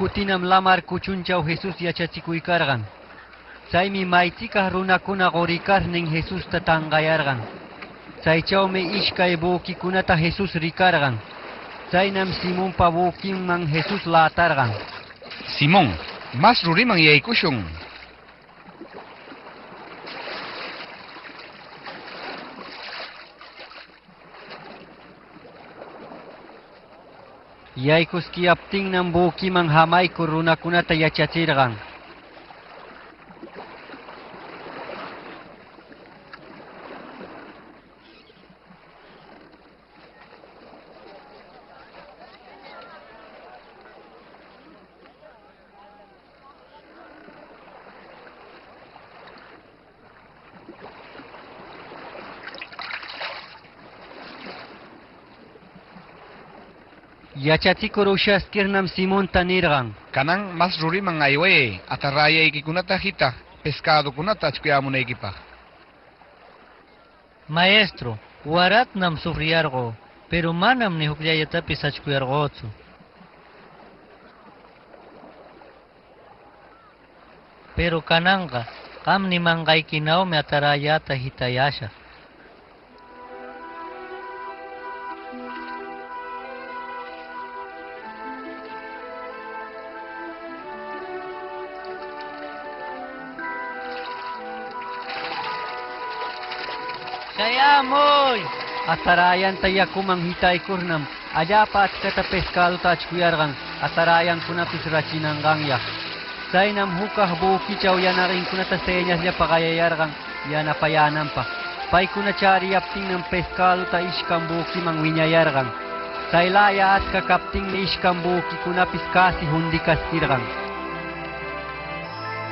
kutinam lamar kuchunchaw Jesus yachachikuykarqan. Chaymi maychikaq runakuna qurikarnin Jesusta tanqayarqan. Chaychawmi ishkay bukikunata Jesus rikarqan. Chaynam Simonpa bukinman Jesus latarqan. Simón, mas ruriman yaykushun. Yaykuskiyaptinnam bukiman hamayku runakunata yachachirqan. Yachachikur ushaskirnam Simonta nirqan. Kanan mas ruriman aywaye, atarrayaykikunata hita, pescado kunata achkuyamunaykipaq. Maestro, waratnam sufriyarqo, pero manam ni hukllayatapis achkuyarqochu. Pero kananqa, qam nimanqaykinawmi atarayata hitayasha. Chayamoy! Atarayanta yakuman hitaykurnam allapa achkata pescaduta achkuyarqan atarayankunapis rachinanqanya. Chaynam hukaq bukichaw yanarinkunata señasllapa qayayarqan yanapayananpaq. Paykuna chariyaptinnam pescaduta ishkan bukiman wiñayarqan. Chaylaya achka kaptinmi ishkan bukikunapis kasi hundikaskirqan.